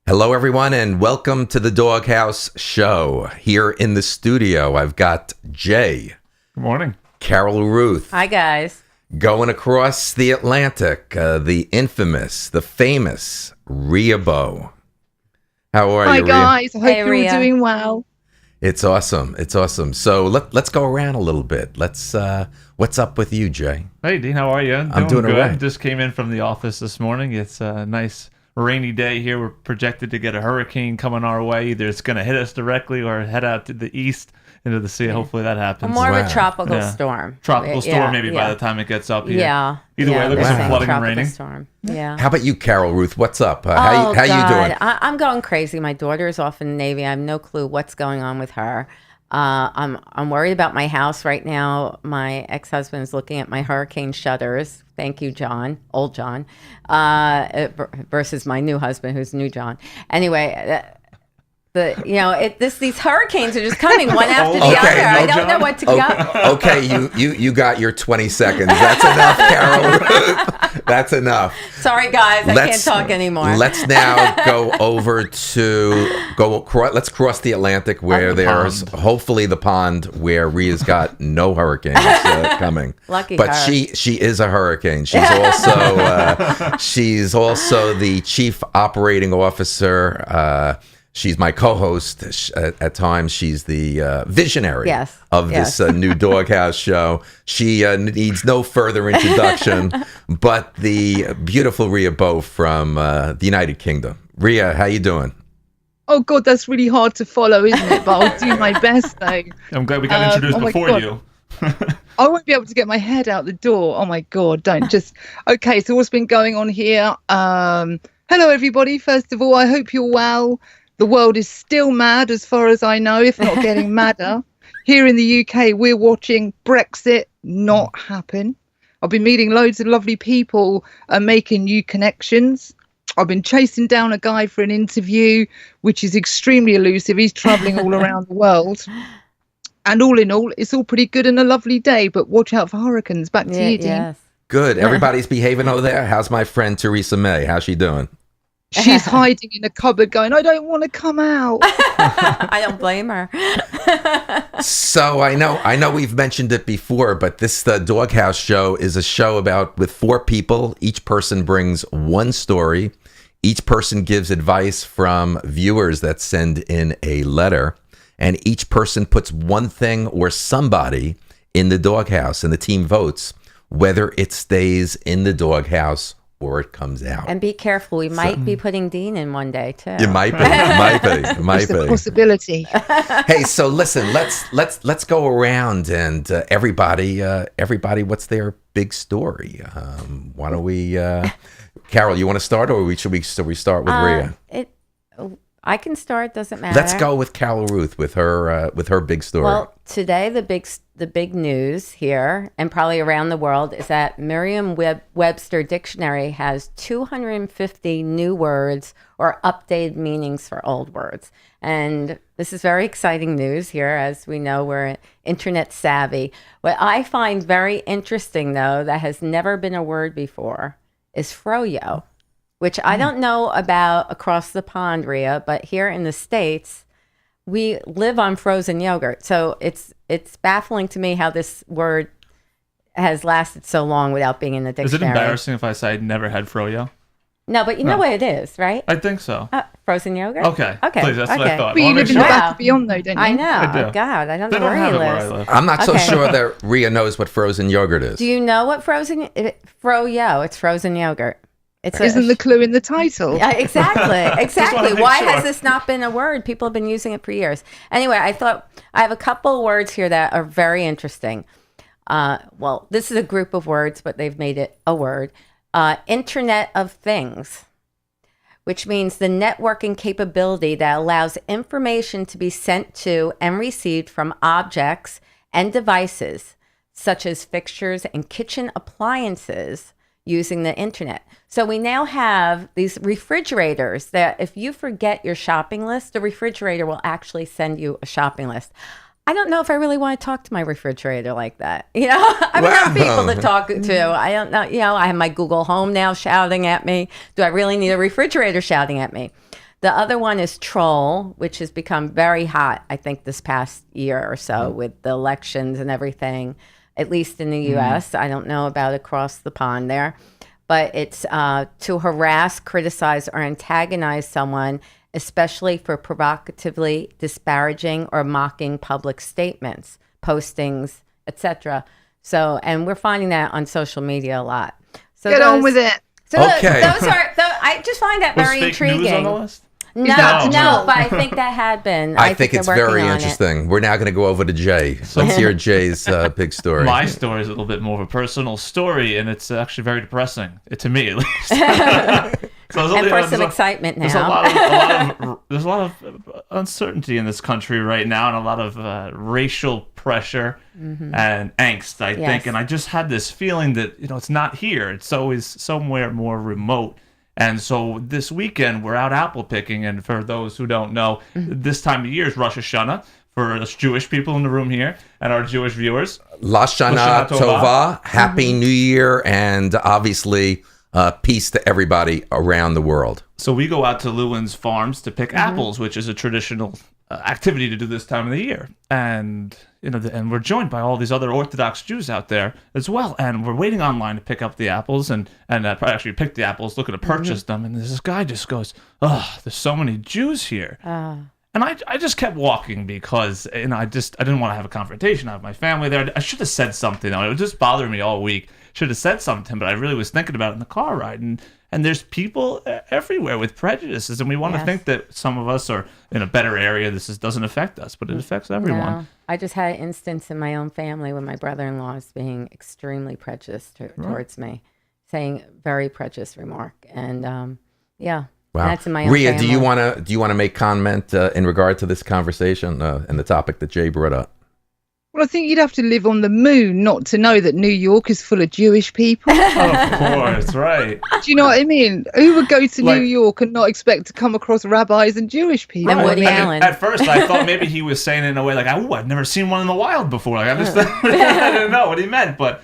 Hello, everyone, and welcome to the Doghouse Show. Here in the studio, I've got Jay. Good morning. Carol Ruth. Hi, guys. Going across the Atlantic, the infamous, the famous Rhea Bow. How are Hi, you, Rhea? guys. I hope you're Rhea. all doing well. It's awesome. It's awesome. So let's go around a little bit. What's up with you, Jay? Hey, Dean, how are you? I'm doing good. all right. Just came in from the office this morning. It's a nice rainy day here. We're projected to get a hurricane coming our way. Either it's going to hit us directly or head out to the east into the sea. Hopefully that happens. More of Wow. a tropical Yeah. storm. Tropical storm, Yeah, maybe yeah. by the time it gets up here. Yeah. Either way, look they're at some saying flooding and tropical raining. Storm. Yeah. How about you, Carol Ruth? What's up? How God. you doing? I'm going crazy. My daughter is off in the Navy. I have no clue what's going on with her. I'm worried about my house right now. My ex-husband is looking at my hurricane shutters. Thank you, John, old John, versus my new husband, who's new John. Anyway, these hurricanes are just coming one after the Okay, other. no, I don't John. know what to go. Okay, you got your 20 seconds. That's enough, Carol Ruth. That's enough. Sorry, guys, I can't talk anymore. Let's now go over let's cross the Atlantic where The there's pond. hopefully the pond where Rhea's got no hurricanes coming. Lucky but her. she is a hurricane. She's also the chief operating officer. She's my co-host at times. She's the visionary Yes, of yes. this new Doghouse show. She needs no further introduction, but the beautiful Rhea Bow from the United Kingdom. Rhea, how you doing? Oh, God, that's really hard to follow, isn't it? But I'll do my best, though. I'm glad we got introduced oh my before God. you. I won't be able to get my head out the door. Oh, my God, don't just... Okay, so what's been going on here? Hello, everybody. First of all, I hope you're well. The world is still mad, as far as I know, if not getting madder. Here in the UK, we're watching Brexit not happen. I've been meeting loads of lovely people and making new connections. I've been chasing down a guy for an interview, which is extremely elusive. He's traveling all around the world. And all in all, it's all pretty good and a lovely day, but watch out for hurricanes. Back to you, Dean. Yes. Good. Everybody's behaving over there. How's my friend Theresa May? How's she doing? She's hiding in a cupboard going, I don't want to come out. I don't blame her. So I know we've mentioned it before, but this Doghouse Show is a show with 4 people. Each person brings one story. Each person gives advice from viewers that send in a letter, and each person puts one thing or somebody in the doghouse, and the team votes whether it stays in the doghouse or it comes out. And be careful. We might be putting Dean in one day, too. It might be. It's a possibility. Hey, so listen, let's go around and everybody, what's their big story? Why don't we, Carol, you want to start, or should we start with Rhea? I can start. Doesn't matter. Let's go with Carol Ruth with her big story. Well, today the big news here and probably around the world is that Merriam-Webster dictionary has 250 new words or updated meanings for old words. And this is very exciting news here. As we know, we're internet savvy. What I find very interesting, though, that has never been a word before is froyo, which I don't know about across the pond, Rhea, but here in the States, we live on frozen yogurt. So it's baffling to me how this word has lasted so long without being in the dictionary. Is it embarrassing if I say I'd never had froyo? No, but you know what it is, right? I think so. Frozen yogurt? Okay. Please, that's what I thought. But you Wanna live make in the sure. back of beyond, though, don't you? I know. I do. God, I don't They know don't where have he it where I lives. live. I'm not so Okay. sure that Rhea knows what frozen yogurt is. Do you know what froyo? It's frozen yogurt. Isn't the clue in the title? Yeah, exactly. Just wanna make Why sure. has this not been a word? People have been using it for years. Anyway, I thought I have a couple words here that are very interesting. Well, this is a group of words, but they've made it a word. Internet of Things, which means the networking capability that allows information to be sent to and received from objects and devices, such as fixtures and kitchen appliances, using the internet. So we now have these refrigerators that if you forget your shopping list, the refrigerator will actually send you a shopping list. I don't know if I really want to talk to my refrigerator like that. You know, I mean, there are people to talk to. I don't know. You know, I have my Google Home now shouting at me. Do I really need a refrigerator shouting at me? The other one is troll, which has become very hot, I think, this past year or so with the elections and everything, at least in the U.S. I don't know about across the pond there. But it's to harass, criticize, or antagonize someone, especially for provocatively disparaging or mocking public statements, postings, etc. So, and we're finding that on social media a lot. So Get on with it. So Okay. I just find that Was very fake intriguing. news on the list? No, that no, but I think that had been. I think it's they're working very on it. interesting. We're now going to go over to Jay. Let's hear Jay's big story. My story is a little bit more of a personal story, and it's actually very depressing, to me at least. And for some excitement There's a lot of uncertainty in this country right now, and a lot of racial pressure and angst, I think. And I just had this feeling that it's not here; it's always somewhere more remote. And so this weekend we're out apple picking, and for those who don't know, this time of year is Rosh Hashanah for us Jewish people in the room here and our Jewish viewers. Lashana Tova, Happy New Year, and obviously peace to everybody around the world. So we go out to Lewin's Farms to pick apples, which is a traditional activity to do this time of the year. And and we're joined by all these other Orthodox Jews out there as well. And we're waiting online to pick up the apples and actually pick the apples, looking to purchase them. And this guy just goes, "Oh, there's so many Jews here." And I just kept walking because I didn't want to have a confrontation. I have my family there. I should have said something. It was just bothering me all week. Should have said something, but I really was thinking about it in the car ride. And there's people everywhere with prejudices, and we want to think that some of us are in a better area. This doesn't affect us, but it affects everyone. No. I just had an instance in my own family when my brother-in-law is being extremely prejudiced towards me, saying very prejudiced remark, and Wow. that's in my own Rhea, family. do you want to make comment in regard to this conversation and the topic that Jay brought up? Well, I think you'd have to live on the moon not to know that New York is full of Jewish people. Of course, right. Do you know what I mean? Who would go to New York and not expect to come across rabbis and Jewish people? And Woody Allen. At first, I thought maybe he was saying it in a way like, I've never seen one in the wild before. Like, I didn't know what he meant, but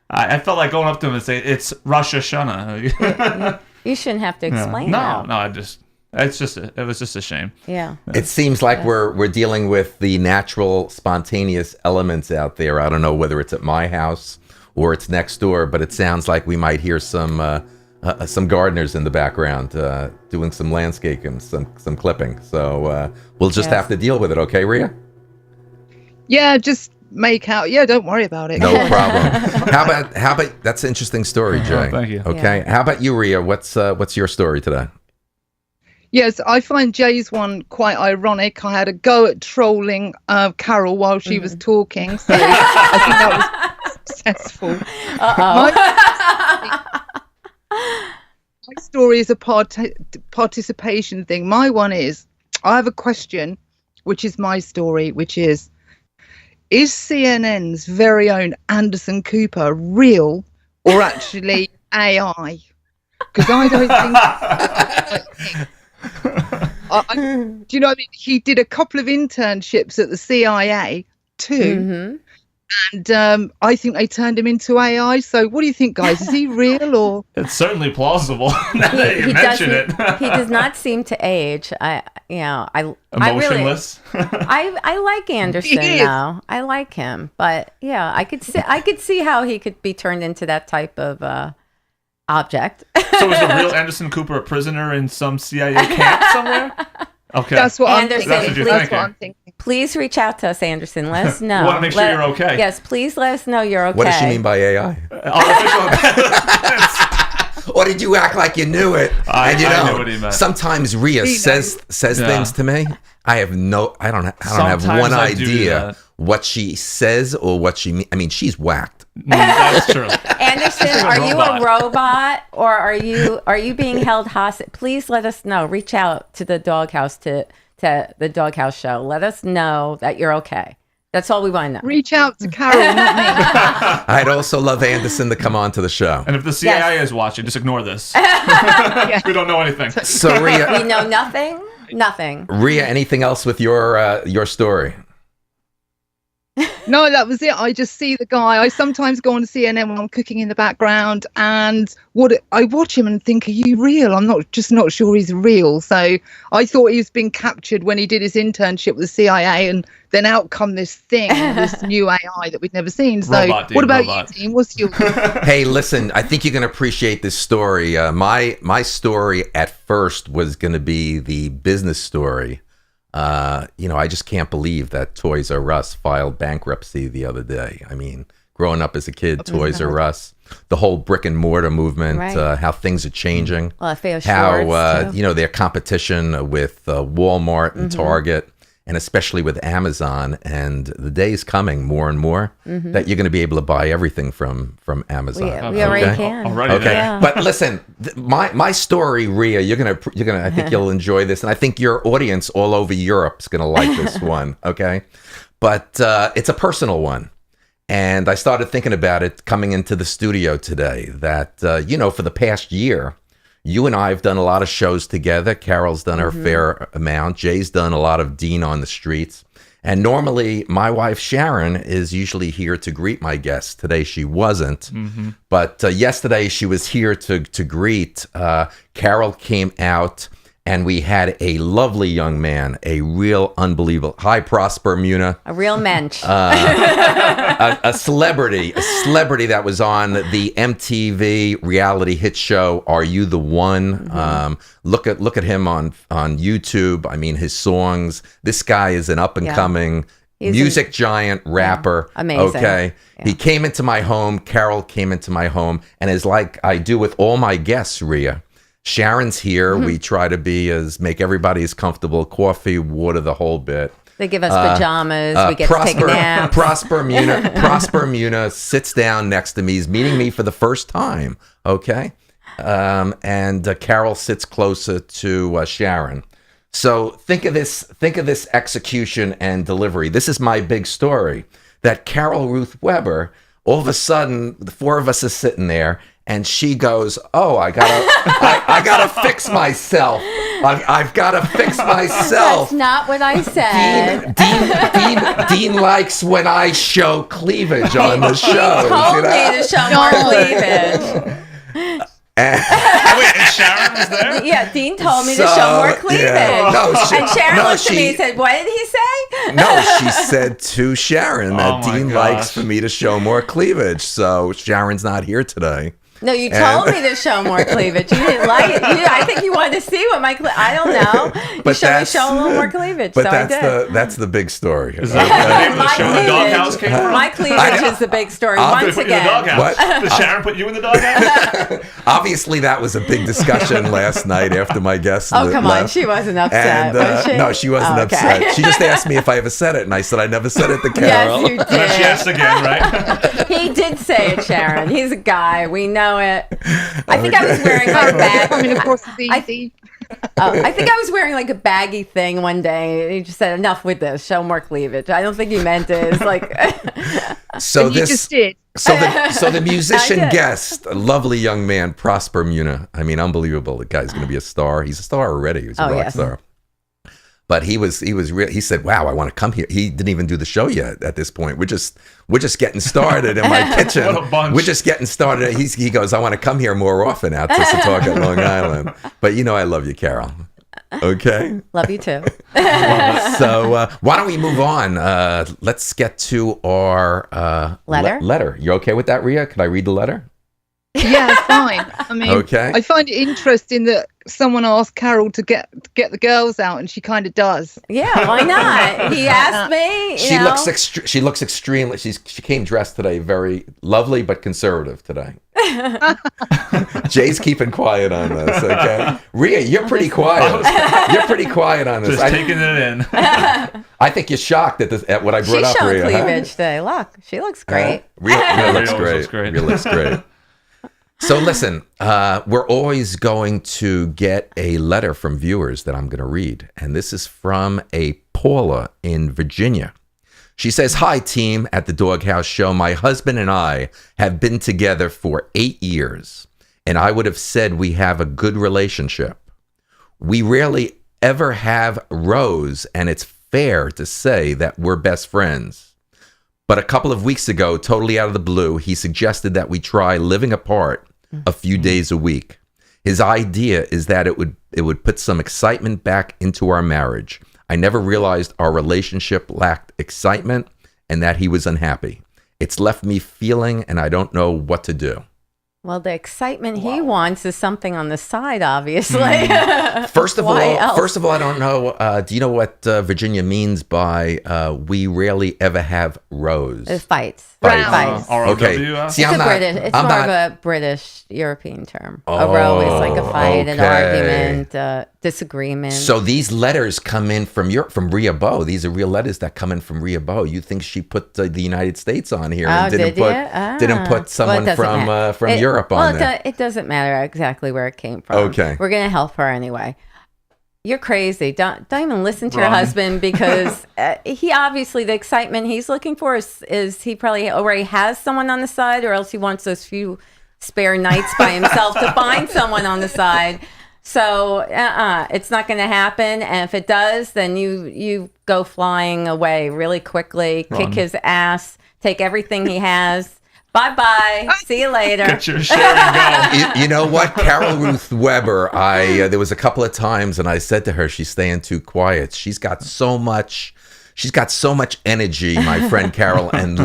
I felt like going up to him and saying, it's Rosh Hashanah. You shouldn't have to explain that. No, it was just a shame. Yeah. It seems like we're dealing with the natural, spontaneous elements out there. I don't know whether it's at my house or it's next door, but it sounds like we might hear some gardeners in the background doing some landscaping, some clipping. So we'll just have to deal with it, okay, Rhea? Yeah, just make out. Yeah, don't worry about it. No problem. How about that's an interesting story, Jay. Thank you. Okay. How about you, Rhea? What's your story today? Yes, I find Jay's one quite ironic. I had a go at trolling Carol while she was talking, so I think that was successful. My story is a participation thing. My one is, I have a question, which is my story, which is CNN's very own Anderson Cooper real or actually AI? Because I don't think... do you know what I mean? He did a couple of internships at the CIA too, and I think they turned him into AI. So, what do you think, guys? Is he real or? It's certainly plausible. Now that you mention it, he does not seem to age. Emotionless. I like Anderson now. I like him, but yeah, I could see how he could be turned into that type of object. So is the real Anderson Cooper a prisoner in some CIA camp somewhere? Okay. That's what Anderson, That's what you're That's thinking. what I'm thinking. Please reach out to us, Anderson. Let us know. We want to make sure you're okay. Yes, please let us know you're okay. What does she mean by AI? Artificial intelligence. Or did you act like you knew it? I knew what he meant. Sometimes Rhea says things to me. I don't have one I do idea that. what she says or what she means. I mean, she's whacked. That's true. Anderson, are you a robot or are you being held hostage? Please let us know. Reach out to the doghouse to the Doghouse Show. Let us know that you're okay. That's all we want to know. Reach out to Carol, not me. I'd also love Anderson to come on to the show. And if the CIA is watching, just ignore this. We don't know anything. So Rhea, We know nothing. Rhea, anything else with your story? No, that was it. I just see the guy. I sometimes go on CNN when I'm cooking in the background, and I watch him and think, are you real? I'm not sure he's real. So I thought he was being captured when he did his internship with the CIA, and then out come this thing, this new AI that we'd never seen. So what about you, Dean? What's your... Hey, listen, I think you're going to appreciate this story. My story at first was going to be the business story. I just can't believe that Toys R Us filed bankruptcy the other day. I mean, growing up as a kid, Toys R Us, the whole brick and mortar movement, how things are changing, how their competition with Walmart and Target, and especially with Amazon. And the day is coming more and more that you're going to be able to buy everything from Amazon. We already can. Okay, yeah. But listen, my story, Rhea, you're gonna. I think you'll enjoy this, and I think your audience all over Europe is gonna like this one. Okay, but it's a personal one, and I started thinking about it coming into the studio today. That for the past year, you and I have done a lot of shows together. Carol's done her fair amount. Jay's done a lot of Dean on the Streets. And normally, my wife, Sharon, is usually here to greet my guests. Today, she wasn't. But yesterday, she was here to greet. Carol came out, and we had a lovely young man, a real unbelievable, hi, Prosper Muna. A real mensch. A celebrity that was on the MTV reality hit show, Are You the One? Look at him on YouTube. I mean, his songs. This guy is an up-and-coming music giant, rapper. Amazing. Okay. Yeah. He came into my home. Carol came into my home. And as like I do with all my guests, Rhea, Sharon's here. We try to make everybody as comfortable. Coffee, water, the whole bit. They give us pajamas. We get to take naps. Prosper Muna sits down next to me. He's meeting me for the first time. Okay, and Carol sits closer to Sharon. So think of this execution and delivery. This is my big story. That Carol Ruth Weber. All of a sudden, the four of us are sitting there. And she goes, "Oh, I gotta fix myself. I've gotta fix myself." That's not what I said. Dean likes when I show cleavage on the show. He told me to show more cleavage. Wait, and Sharon was there? Yeah, Dean told me to show more cleavage. Yeah. And Sharon looked at me and said, "What did he say?" No, she said to Sharon that Dean likes for me to show more cleavage. So Sharon's not here today. No, you told me to show more cleavage. You didn't like it. I think you wanted to see what my I don't know. You show a little more cleavage, but so I did. That's the big story. Is that the name of the show the doghouse came from? My cleavage is the big story. Once again. Did Sharon put you in the doghouse? Obviously, that was a big discussion last night after my guest left. Come on. She wasn't upset, was she? No, she wasn't upset. She just asked me if I ever said it, and I said I never said it to Carol. Yes, you did. And then she asked again, right? He did say it, Sharon. He's a guy. We know it. I think I was wearing like a bag. I mean, of course, it's easy. I think I was wearing like a baggy thing one day. He just said, "Enough with this. Show more cleavage." I don't think he meant it. It's like. So you just did. So the musician guest, a lovely young man, Prosper Muna. I mean, unbelievable. The guy's going to be a star. He's a star already. He's a rock star. But he said, "Wow, I want to come here." He didn't even do the show yet at this point. We're just getting started in my kitchen. What a bunch. We're just getting started. He goes, "I want to come here more often out to Setauket, Long Island." But I love you, Carol. Okay. Love you too. So why don't we move on? Let's get to our letter. Letter. You okay with that, Rhea? Can I read the letter? Yeah, it's fine. I mean, okay. I find it interesting that someone asked Carol to get the girls out, and she kind of does. Yeah, why not? He asked me. She looks extremely. She came dressed today very lovely but conservative today. Jay's keeping quiet on this. Okay, Rhea, you're pretty quiet. You're pretty quiet on this. Just taking it in. I think you're shocked at what I brought up, Rhea. She's showing cleavage today. Look, she looks great. Rhea looks great. Rhea looks great. So listen, we're always going to get a letter from viewers that I'm going to read. And this is from a Paula in Virginia. She says, "Hi, team at the Doghouse Show. My husband and I have been together for 8 years, and I would have said we have a good relationship. We rarely ever have rows, and it's fair to say that we're best friends. But a couple of weeks ago, totally out of the blue, he suggested that we try living apart a few days a week. His idea is that it would put some excitement back into our marriage. I never realized our relationship lacked excitement and that he was unhappy. It's left me feeling, and I don't know what to do. Well, the excitement he wants is something on the side, obviously. First of Why else? all, I don't know. Do you know what Virginia means by "we rarely ever have rows"? It fights. Fights. Fights. Okay. ROW. See, I'm not. It's I'm more not, of a British European term. A row is like a fight, an okay. argument, disagreement. So these letters come in from Rhea Bowe. These are real letters that come in from Rhea Bowe. You think she put the United States on here and didn't put someone from Europe on there? It doesn't matter exactly where it came from. Okay. We're gonna help her anyway. You're crazy. Don't even listen to your Wrong. husband because he obviously the excitement he's looking for is he probably already has someone on the side, or else he wants those few spare nights by himself to find someone on the side. So it's not going to happen. And if it does, then you go flying away really quickly, kick his ass, take everything he has. Bye-bye. See you later. Get your share and go. You know what, Carol Ruth Weber? There was a couple of times, and I said to her, "She's staying too quiet. She's got so much energy, my friend Carol, and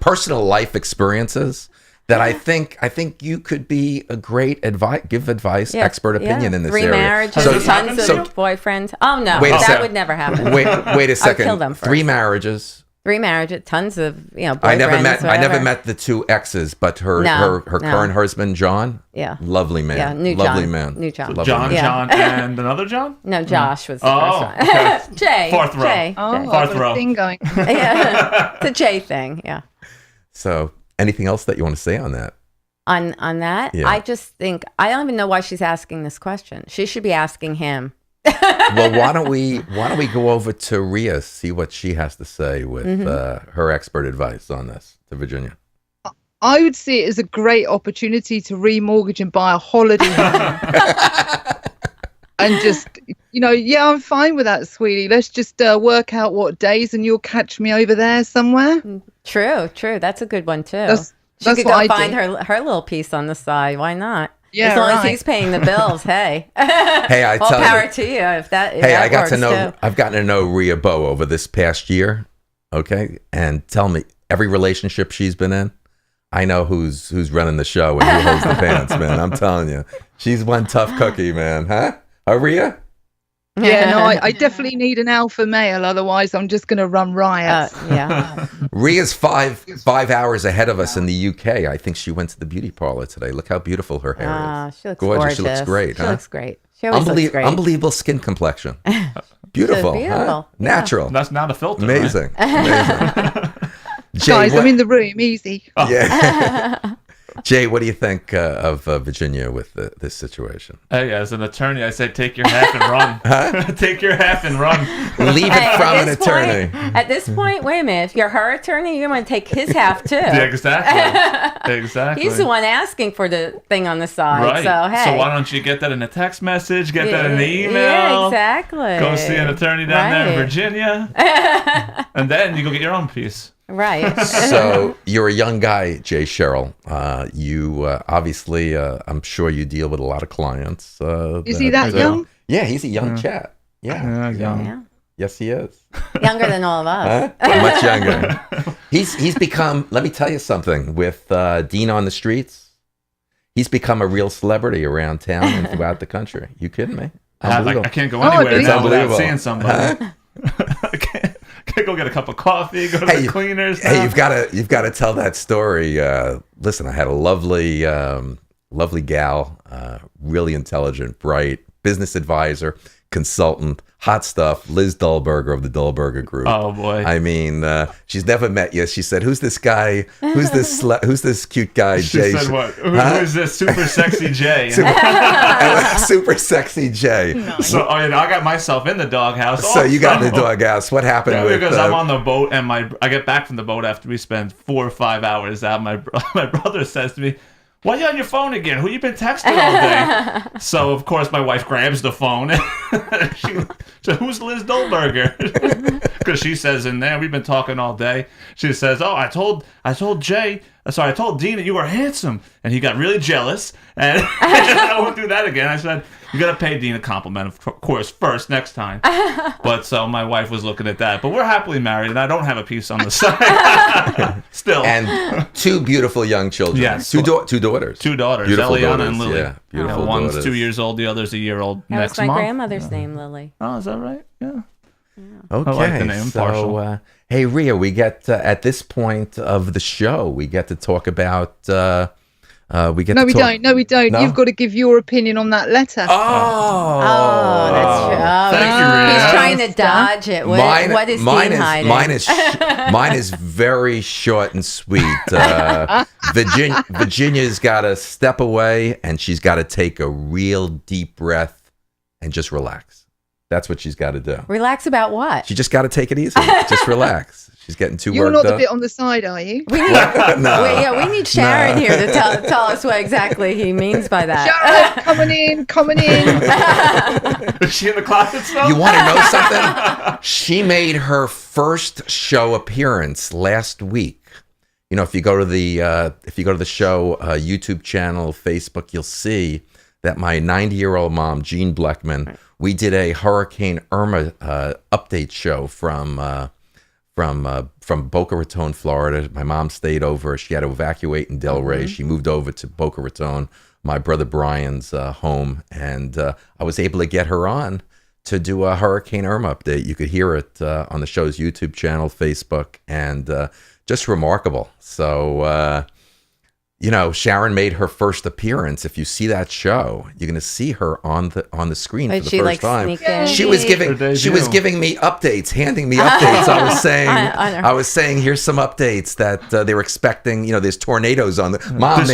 personal life experiences that I think you could be a great advice, expert opinion in this Three area." marriages, tons of boyfriends. Oh no, that would never happen. Wait a second. I'll kill them first. Three marriages. Tons of boyfriends. I never whatever. met the two exes, but her current husband John. Yeah. Lovely man. Yeah, new lovely John. man. New John. Lovely John, man. John, and another John? No, Josh was the Oh, first one. okay. Jay. Fourth row. Jay. Oh, Jay. I've Fourth got row. a thing going. Yeah. The Jay thing. Yeah. So, anything else that you want to say on that? On that, Yeah. I just think I don't even know why she's asking this question. She should be asking him. Well, why don't we go over to Rhea, see what she has to say with her expert advice on this to Virginia. I would see it as a great opportunity to remortgage and buy a holiday home. And just, I'm fine with that, sweetie. Let's just work out what days and you'll catch me over there somewhere. True. That's a good one too. That's she could what go I find do. her little piece on the side. Why not? Yeah, as long as right. he's paying the bills. Hey. Hey, I All tell power you. to you. If that I got to works, know. too. I've gotten to know Rhea Bowe over this past year. Okay, and tell me, every relationship she's been in, I know who's running the show and who holds the pants, man. I'm telling you, she's one tough cookie, man. Huh? Rhea? Yeah, no, I definitely need an alpha male. Otherwise, I'm just going to run riot. Yeah. Rhea's five hours ahead of us in the UK. I think she went to the beauty parlor today. Look how beautiful her hair is. She looks Gorgeous. gorgeous. She looks great. She huh? looks great. She always looks great. Unbelievable skin complexion. Beautiful. Beautiful, Huh? yeah. Natural. That's not a filter. Right? Amazing. Amazing. Jay, Guys, I'm in the room. Easy. Yeah. Jay, what do you think of Virginia with this situation? Hey, as an attorney, I say take your half and run. Take your half and run. Leave it Hey, from at an this attorney. At this point, wait a minute. If you're her attorney, you're going to take his half too. Yeah, exactly. Exactly. He's the one asking for the thing on the side. Right. So, hey. So why don't you get that in a text message? Get that in an email. Yeah, exactly. Go see an attorney down there in Right. Virginia. And then you go get your own piece. Right. So you're a young guy, Jay Sheryll. You obviously, I'm sure you deal with a lot of clients. Is he that young? Yeah, he's a young chap. Yeah, young. Yeah. Yes, he is. Younger than all of us. Huh? Much younger. He's become. Let me tell you something. With Dean on the streets, he's become a real celebrity around town and throughout the country. You kidding me? I can't go Oh, anywhere it's now without unbelievable. seeing somebody. I can't go get a cup of coffee. Go to the cleaners. Hey, you've got to tell that story. Listen, I had a lovely gal, really intelligent, bright business advisor, consultant, hot stuff. Liz Dahlberger of the Dahlberger Group. Oh boy. I mean, she's never met you. She said, "Who's this guy? Who's this cute guy?" She Jay? said what? Who's this super sexy Jay? Super sexy Jay. So I got myself in the doghouse. So you got in the doghouse. What happened? Yeah, with, because I'm on the boat and I get back from the boat after we spend 4 or 5 hours out. My brother says to me, why are you on your phone again? Who you been texting all day? So, of course, my wife grabs the phone. She said, who's Liz Dolberger? Because she says in there, we've been talking all day. She says, oh, I told Dean that you were handsome. And he got really jealous. And I won't do that again. I said, you got to pay Dean a compliment, of course, first, next time. But so my wife was looking at that. But we're happily married, and I don't have a piece on the side. Still. And 2 beautiful young children. Yes. Two daughters. 2 daughters, Beautiful Eliana daughters, and Lily. yeah, beautiful One's daughters. 2 years old, the other's a year old That next was my month. grandmother's name, Lily. Oh, is that right? Yeah. Okay. I like the name, partial. Hey, Rhea, we get at this point of the show, we get to talk about. No, we don't. No, we don't. No? You've got to give your opinion on that letter. Oh, that's true. Oh, Thank you, Rhea. he's trying to dodge it. What is Dean hiding? Mine is very short and sweet. Virginia's got to step away, and she's got to take a real deep breath and just relax. That's what she's got to do. Relax about what? She just got to take it easy. Just relax. She's getting too You're worked not the up. bit on the side, are you? We need, we need Sharon here to tell us what exactly he means by that. Sharon, coming in. Is she in the closet still? You want to know something? She made her first show appearance last week. You know, if you go to the show YouTube channel, Facebook, you'll see that my 90-year-old mom, Jean Blechman, we did a Hurricane Irma update show from Boca Raton, Florida. My mom stayed over. She had to evacuate in Delray. She moved over to Boca Raton, my brother Brian's home, and I was able to get her on to do a Hurricane Irma update. You could hear it on the show's YouTube channel, Facebook, and just remarkable. So, Sharon made her first appearance. If you see that show, you're going to see her on the screen for the first time. She was giving me updates, handing me updates. I was saying, here's some updates that they were expecting. There's tornadoes on the mom.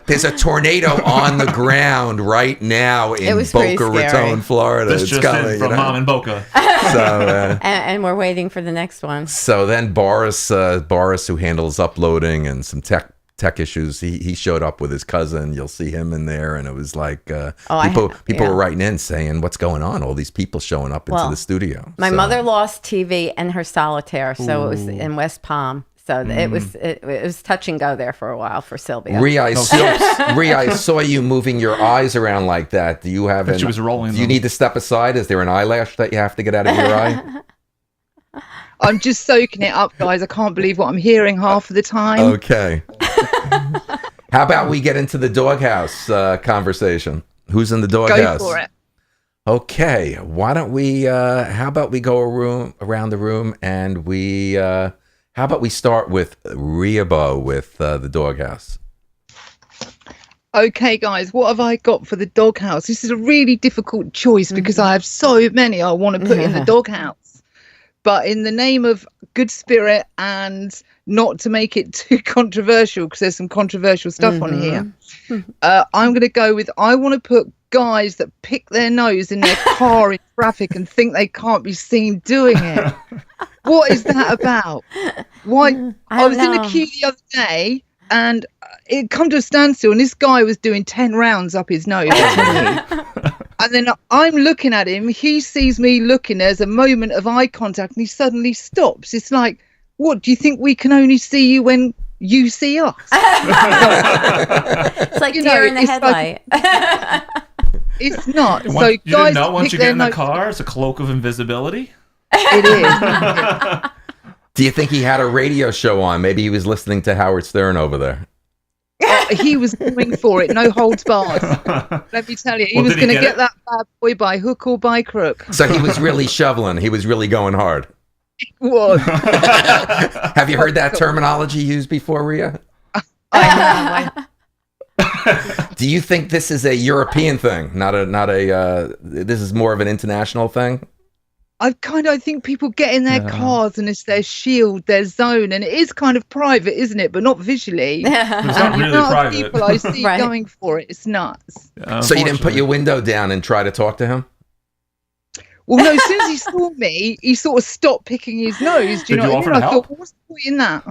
There's a tornado on the ground right now in Boca Raton, Florida. This just in from Mom in Boca. So, and we're waiting for the next one. So then Boris, who handles uploading and some tech issues, he showed up with his cousin. You'll see him in there, and it was like people were writing in saying, what's going on? All these people showing up into the studio. My mother lost TV and her solitaire, so it was in West Palm. So it was touch and go there for a while for Sylvia. Rhea, I saw you moving your eyes around like that. Do you have? She was rolling. Do you need to step aside? Is there an eyelash that you have to get out of your eye? I'm just soaking it up, guys. I can't believe what I'm hearing half of the time. Okay. How about we get into the doghouse conversation? Who's in the doghouse? Go for it. Okay. Why don't we? How about we go around the room, and we? How about we start with Rhea with the doghouse? Okay, guys, what have I got for the doghouse? This is a really difficult choice because I have so many I want to put in the doghouse. But in the name of good spirit and not to make it too controversial, because there's some controversial stuff on here, I'm going to go with, I want to put guys that pick their nose in their car in traffic and think they can't be seen doing it. What is that about? Why? I was in the queue the other day and it come to a standstill, and this guy was doing 10 rounds up his nose. And then I'm looking at him. He sees me looking. There's a moment of eye contact, and he suddenly stops. It's like, what, do you think we can only see you when you see us? It's like deer in the headlight. It's not. You guys didn't know once you get in the car, it's a cloak of invisibility? It is. Do you think he had a radio show on? Maybe he was listening to Howard Stern over there. He was going for it, no holds barred. Let me tell you, he was going to get that bad boy by hook or by crook. So he was really shoveling. He was really going hard. He was. Have you heard that terminology used before, Rhea? I have. Do you think this is a European thing, not a? This is more of an international thing? I think people get in their cars and it's their shield, their zone, and it is kind of private, isn't it? But not visually. It's not really private. People I see going for it. It's nuts. So you didn't put your window down and try to talk to him? Well, no. As soon as he saw me, he sort of stopped picking his nose. Do you know what I mean? I thought, well, what's the point in that?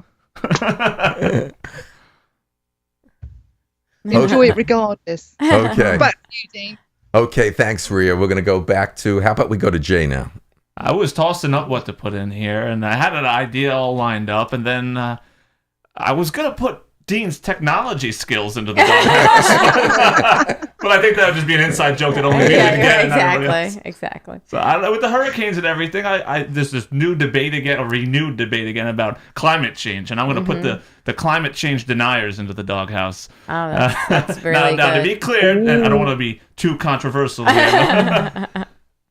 Enjoy it regardless. Okay. Back to you, Dean. Okay, thanks, Rhea. We're going to go back to, how about we go to Jay now? I was tossing up what to put in here, and I had an idea all lined up, and then I was going to put Dean's technology skills into the doghouse. But I think that would just be an inside joke that only me would get. Exactly. So I don't know, with the hurricanes and everything, there's this new debate again, a renewed debate again about climate change, and I'm going to put the climate change deniers into the doghouse. Oh, that's really now, good. to be clear, and I don't want to be too controversial here,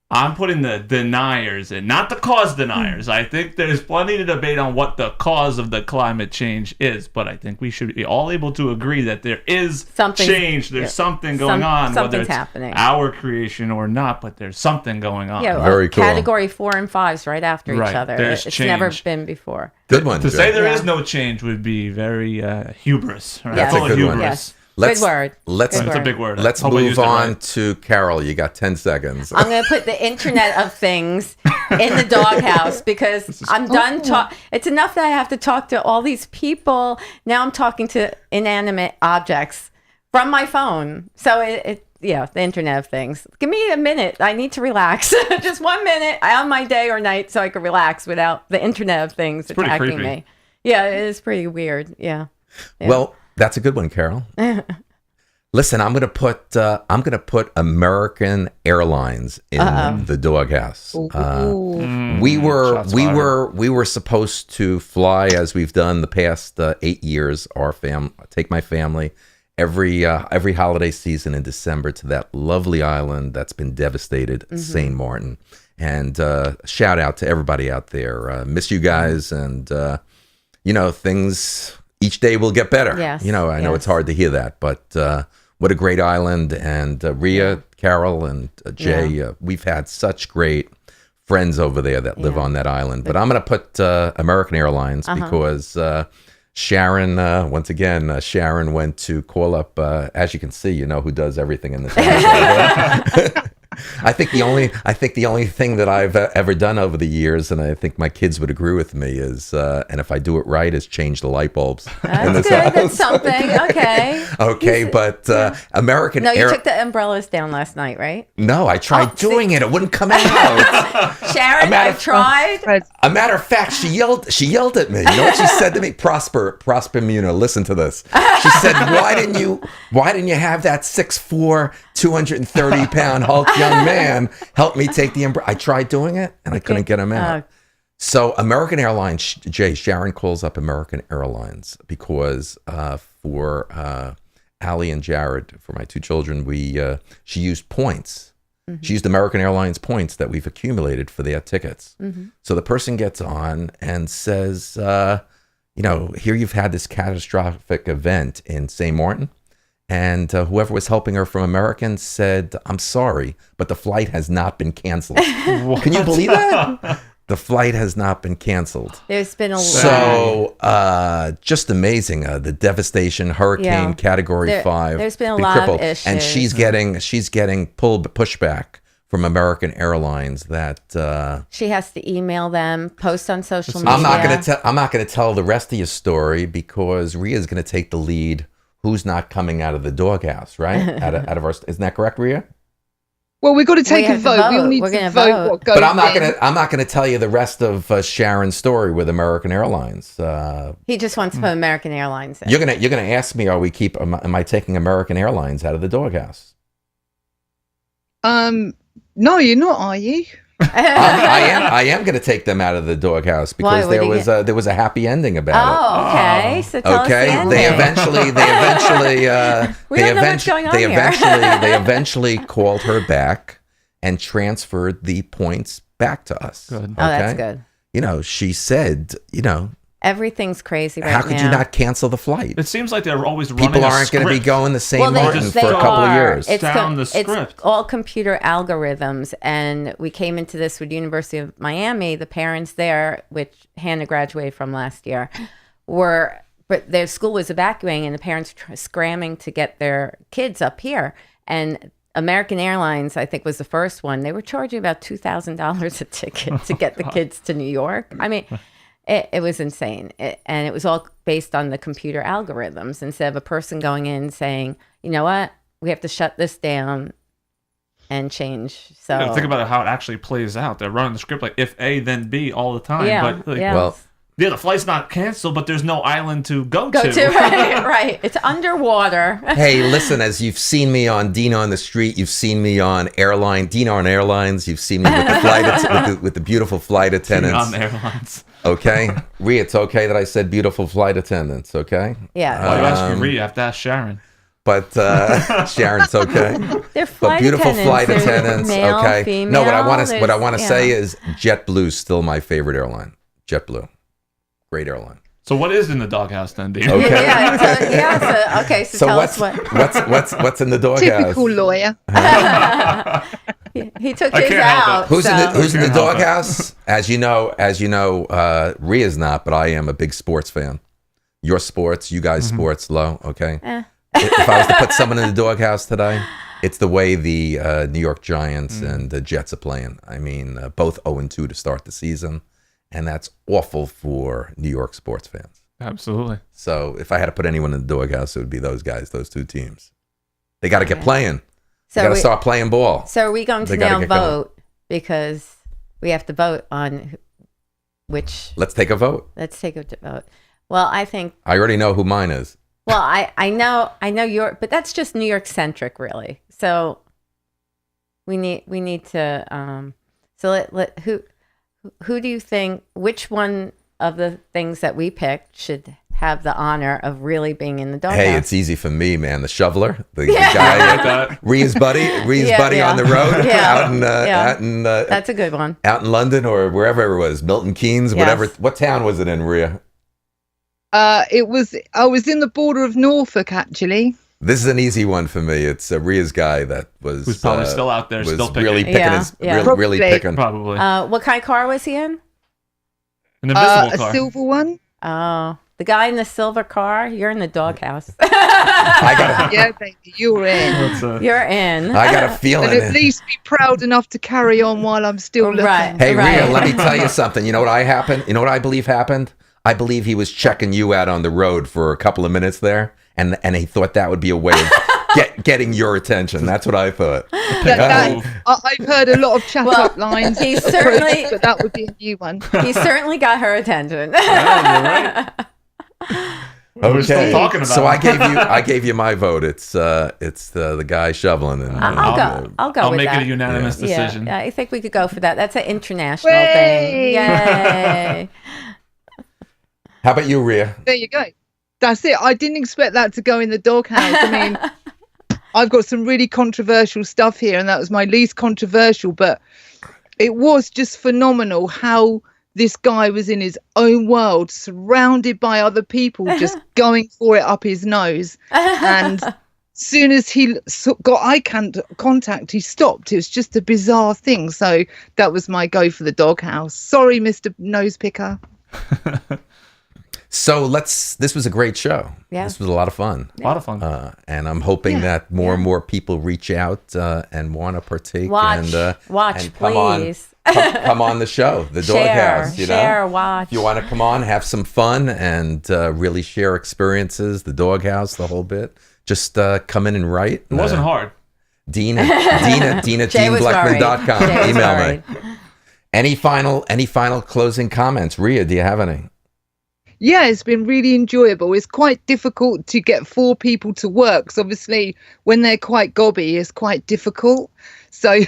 I'm putting the deniers in, not the cause deniers. I think there's plenty to debate on what the cause of the climate change is, but I think we should be all able to agree that there is change. There's something going on, whether it's happening. Our creation or not, but there's something going on. Yeah, Very cool. Category 4 and 5s right after each other. There's It's change. never been before. Good one, To Jay. say there is no change would be very hubris. Right? That's Full a of good one. hubris. Yes. Good word. Let's Good It's a word. big word. Let's Hope I used move it on right. to Carol. You got 10 seconds. I'm going to put the Internet of Things in the doghouse because I'm done. It's enough that I have to talk to all these people. Now I'm talking to inanimate objects from my phone. So the Internet of Things. Give me a minute. I need to relax. Just 1 minute on my day or night so I can relax without the Internet of Things pretty attacking creepy. me. Yeah, it is pretty weird. Yeah. Well, that's a good one, Carol. Listen, I'm gonna put American Airlines in the doghouse. We were supposed to fly, as we've done the past 8 years. Take my family every holiday season in December to that lovely island that's been devastated, St. Martin. And shout out to everybody out there. Miss you guys, and things. Each day will get better. Yes, I know it's hard to hear that, but what a great island. And Rhea, Carol, and Jay, we've had such great friends over there that live on that island. But I'm going to put American Airlines because Sharon, once again, Sharon went to call up, as you can see, who does everything in this house. I think the only thing that I've ever done over the years, and I think my kids would agree with me, is, and if I do it right, is change the light bulbs in this That's good. house. That's something. Okay. Okay, but American No, you Air. took the umbrellas down last night, right? No, I tried doing it. It wouldn't come out. Sharon, I tried. A matter of fact, she yelled at me. You know what she said to me? Prosper Muno, listen to this. She said, why didn't you have that 6'4", 230-pound Hulk young man help me take the umbrella? I tried doing it and I couldn't get him out. So American Airlines, Sharon calls up American Airlines because for Allie and Jared, for my two children, she used points. She used American Airlines points that we've accumulated for their tickets. So the person gets on and says, here you've had this catastrophic event in St. Martin. And whoever was helping her from American said, I'm sorry, but the flight has not been canceled. Can you believe that? The flight has not been canceled. There's been a lot. So just amazing. The devastation, hurricane category 5. There's been a lot of issues. And she's getting pushback from American Airlines that she has to email them, post on social media. I'm not gonna tell the rest of your story because Rhea's gonna take the lead. Who's not coming out of the doghouse, right? out of our, isn't that correct, Rhea? Well, we've got to take a have to vote. We all vote. need We're to gonna vote vote. what goes But I'm in. not gonna tell you the rest of Sharon's story with American Airlines. He just wants to put American Airlines in. You're gonna ask me, am I taking American Airlines out of the doghouse? No, you're not, are you? I am going to take them out of the doghouse because Why? What do you there was a happy ending about Oh, okay. So tell us the it. Okay, ending. they eventually We don't know what's going on here. they eventually called her back and transferred the points back to us. Good. Oh, that's good. She said, Everything's crazy right now. how could you not cancel the flight? It seems like they're always running People a aren't going to be script. going to St. Well, Martin just for a couple of years. It's Down the script. It's all computer algorithms, and we came into this with University of Miami. The parents there, which Hannah graduated from last year, but their school was evacuating, and the parents scrambling to get their kids up here. And American Airlines, I think, was the first one. They were charging about $2,000 a ticket to get the kids to New York. I mean, It was insane. And it was all based on the computer algorithms instead of a person going in and saying, you know what, we have to shut this down and change. So Think about how it actually plays out. They're running the script like if A, then B all the time. yeah, But like, yeah. Well, yeah, the flight's not canceled, but there's no island to go Go to. to right. It's underwater. hey, listen, as you've seen me on Dina on the Street, you've seen me on Dina on Airlines, you've seen me with the with the beautiful flight attendants. On the airlines. Okay, Rhea, it's okay that I said beautiful flight attendants. Okay, Yeah. Why you ask me? You have to ask Sharon. but Sharon, it's okay. They're But flight beautiful attendants. flight There's attendants. male, Okay, female, no, what I want to there's- say yeah. is JetBlue's still my favorite airline. JetBlue, great airline. So what is in the doghouse then, Dean? Okay. Okay, so So tell what's us what what's in the doghouse? Typical lawyer. he took I his can't help out. it. Who's in so- the Can't help it. doghouse? As you know, Rhea's not, but I am a big sports fan. Your sports, you guys' sports, low. Okay. If I was to put someone in the doghouse today, it's the way the New York Giants and the Jets are playing. I mean, both 0-2 to start the season, and that's awful for New York sports fans. Absolutely. So if I had to put anyone in the doghouse, it would be those guys, those two teams. They got to get playing. They got to start playing ball. So are we going to They gotta now get going. vote because we have to vote on which? Let's take a vote. Let's take a vote. Well, I think. I already know who mine is. Well, I know your, but that's just New York centric, really. So we need to. So let who do you think? Which one of the things that we picked should have the honor of really being in the doghouse? Hey, it's easy for me, man. The shoveler, the I like guy, that. Rhea's buddy Yeah. on the road, Yeah. out in That's a good one. out in London or wherever it was, Milton Keynes, Yes. whatever. What town was it in, Rhea? I was in the border of Norfolk, actually. This is an easy one for me. It's Rhea's guy that was Who's probably still out there, was still picking. really picking Yeah, his yeah. really Probably. picking. Probably. What kind of car was he in? An invisible A car. silver one. Oh, the guy in the silver car. You're in the doghouse. I got Yeah, baby, you're in. That's, You're in. I got a feeling. And at least be proud enough to carry on while I'm still looking. Right. Hey, right. Rhea, let me tell you something. You know what You know what I believe happened? I believe he was checking you out on the road for a couple of minutes there, and he thought that would be a way of getting your attention. That's what I thought. I've heard a lot of chat Well, up lines, he certainly- but that would be a new one. He certainly got her attention. Yeah, you're right. We're still talking about So it. I gave you my vote. It's the guy shoveling. And, I'll go I'll with make that. it a unanimous decision. Yeah, I think we could go for that. That's an international Way! thing. Yay. How about you, Rhea? There you go. That's it. I didn't expect that to go in the doghouse. I mean, I've got some really controversial stuff here, and that was my least controversial, but it was just phenomenal how this guy was in his own world, surrounded by other people, just going for it up his nose. And soon as he got eye contact, he stopped. It was just a bizarre thing. So that was my go for the doghouse. Sorry, Mr. Nose Picker. So this was a great show. Yeah. This was a lot of fun. A lot of fun. And I'm hoping that more and more people reach out and want to partake. Watch, and please. Come on the show, the Doghouse. Share, watch. If you want to come on, have some fun, and really share experiences, the Doghouse, the whole bit. Just come in and write. It wasn't hard. Dean at Jay was worried. DeanBlechman.com. Jay was Email worried. me. Any final closing comments? Rhea, do you have any? Yeah, it's been really enjoyable. It's quite difficult to get 4 people to work. So obviously, when they're quite gobby, it's quite difficult. So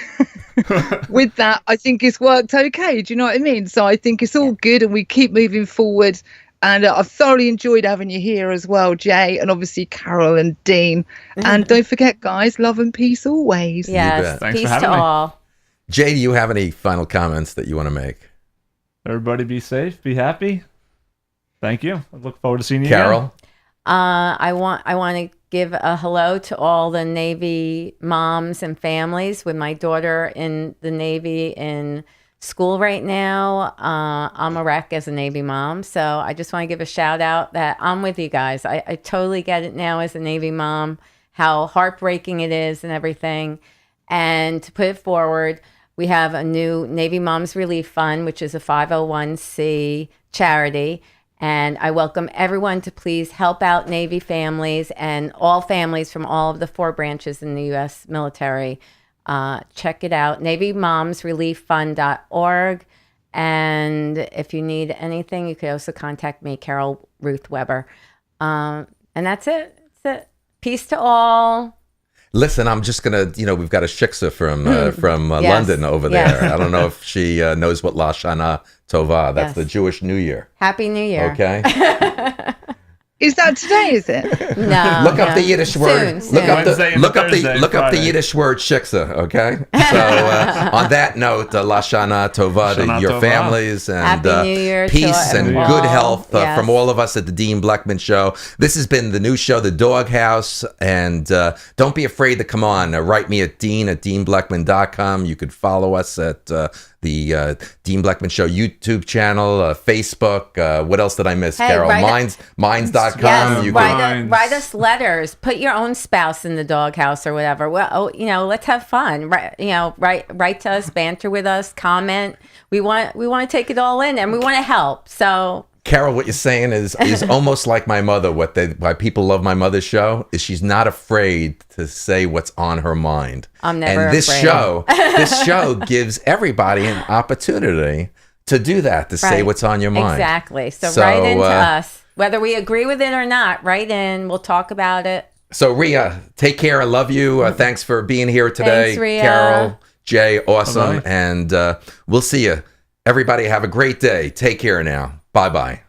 with that, I think it's worked okay. Do you know what I mean? So I think it's all good, and we keep moving forward. And I've thoroughly enjoyed having you here as well, Jay, and obviously Carol and Dean. And don't forget, guys, love and peace always. Yes, bet. Thanks for peace having to me. all. Jay, do you have any final comments that you want to make? Everybody be safe, be happy. Thank you. I look forward to seeing you Carol? again. I want to give a hello to all the Navy moms and families with my daughter in the Navy in school right now. I'm a wreck as a Navy mom, so I just want to give a shout out that I'm with you guys. I totally get it now as a Navy mom, how heartbreaking it is and everything. And to put it forward, We have a new Navy Moms Relief Fund, which is a 501c charity. And I welcome everyone to please help out Navy families and all families from all of the 4 branches in the U.S. military. Check it out, NavyMomsReliefFund.org. And if you need anything, you could also contact me, Carol Ruth Weber. And that's it. That's it. Peace to all. Listen, I'm just gonna, we've got a shiksa from Yes. London over there. Yes. I don't know if she knows what La Shana Tova. That's Yes. the Jewish New Year. Happy New Year. Okay. Is that today? Is it? No. Look up the Yiddish word. Soon. Look up Wednesday and look up the Thursday, look up the Friday. Yiddish word shiksa. Okay. So on that note, La Shana Tova to Shana your Tova. families and Happy New Year to peace and all. good health Yes. from all of us at the Dean Blechman Show. This has been the new show, The Doghouse, and don't be afraid to come on. Write me at dean@deanblechman.com. You could follow us at the Dean Blechman Show YouTube channel, Facebook. What else did I miss, Hey, Carol? write Minds.com. Yes, You write, can, Minds. write us letters. Put your own spouse in the doghouse or whatever. Well, let's have fun. Write to us, banter with us, comment. We want to take it all in, and we want to help. So Carol, what you're saying is almost like my mother. Why people love my mother's show is she's not afraid to say what's on her mind. I'm never and this afraid. this show gives everybody an opportunity to do that, to say Right. what's on your mind. Exactly. So write into us. Whether we agree with it or not, write in. We'll talk about it. So Rhea, take care. I love you. Thanks for being here today. Thanks, Rhea. Carol, Jay, awesome. Bye-bye. And we'll see you. Everybody have a great day. Take care now. Bye-bye.